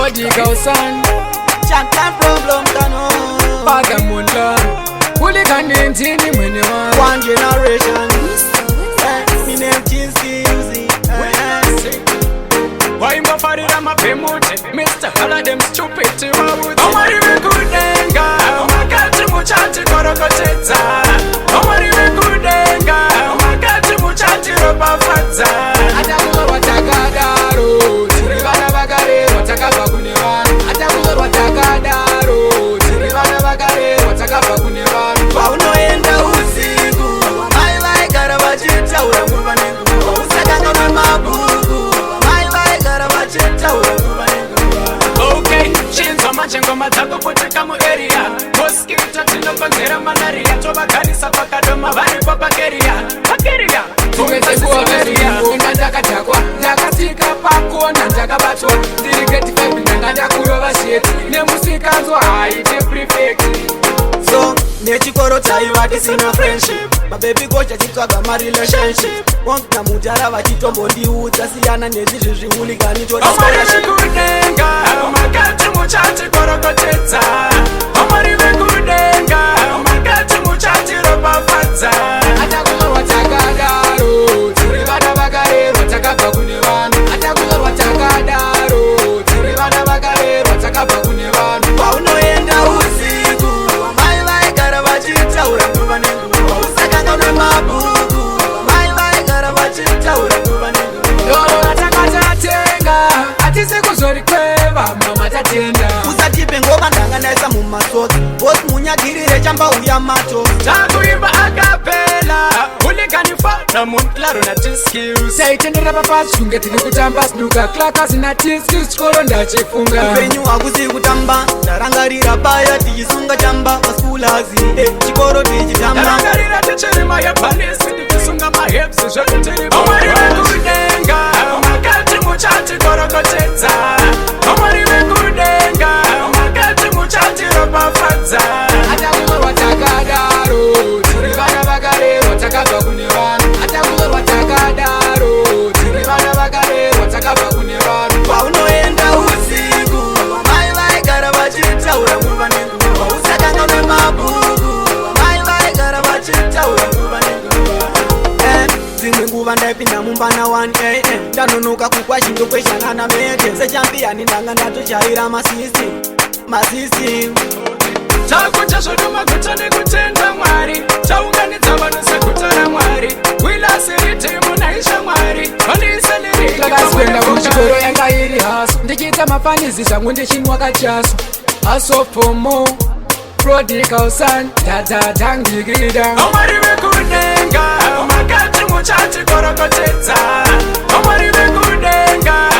Prodigal son, champion problem kano. Vagabond, hooligan intini mwenye wan. One generation. Me name Chinski Uzi. Why my father and my pemote, Mr. Hala them stupid to wood. Oh my kudenga, makati muchachi korokoteta. Oh my kudenga, makati muchachi roba fatza. Atakuwa watakadaro, tirivana bagare watakava kunevan. Atakuwa watakadaro, tirivana bagare watakava kunevan. Paunoenda usiku, mai vai gara vachita uranguva nenguva. Usakanga na mabuku. Okay, chinzo machengoma dzako poteka muarea. Mosquito tinokonzera malaria. Tovagarisa pakadoma varipo pakeria. Pakeria tumezekuoveria. Ndakatakwa ndakasika pakona ndakabatwa. Ndiri geti 5 ndanga ndakurova sheti. Nemusikanzwa haite prefect. So nechikoro chaiva tisina friendship. Mababy gocha chitsvaga marelationship. Wonka mujara vachitombondiudza siyana nezvizvi zvihuligani kudenga makati muchati korokotedza. Omari vekudenga makati muchati ropafadza. Atakuva watakadaro tiri vana vakarerwa takabva kune vanhu. Atakuva watakadaro tiri vana vakarerwa takabva kune vanhu. Paunoenda usiku mai vaigara vachitaura nguva nenguva. Usakanga nemabuku mai vaigara vachitaura nguva nenguva. Doro ratakatatenga atisi kuzorikweva mama tatenda. Usatipe ngoma ndanga naisa mumasotsi. Bosi munyagirire chamba uya mato. Takuimba akapela uliganifa na munklaro na t-skills. Saitendera papasi kunge tiri kutamba snuka. Klakasi na t-skills chikoro ndachifunga. Upenyu hakusi kutamba. Ndarangarira paya tichisunga chamba paskulazi. Chikoro tichitamba. Ndarangarira tichirima yepanisi tichisunga mahepsi zvekutiripa. Omari vekudenga makati muchati korokotedza. Omari vekudenga makati muchati ropafadza. Atakuva watakadaro tiri vana vakarerwa takabva kune vanhu. Atakuva watakadaro tiri vana vakarerwa takabva kune vanhu. Paunoenda usiku mai vaigara vachitaura nguva nenguva. Usakanga nemabuku mai vaigara vachitaura nguva nenguva. Dzimwe nguva ndaipinda mumbana 1am. Ndanonoka kukwa chindokweshana namete. Sechampiani ndanga ndatochaira masystem. Takucha zvoduma guta nekutenda Mwari. Taunganidza vanhu seguta raMwari. Wilasiritimu naisha Mwari. Ndakaswenda kuchikoro yanga iri haso. Ndichiita mafanizi zvangu ndichinwa kachaso. Haso fomo Prodigal son, dadadangigida. Omari vekudenga makati muchati korokotedza. Omari vekudenga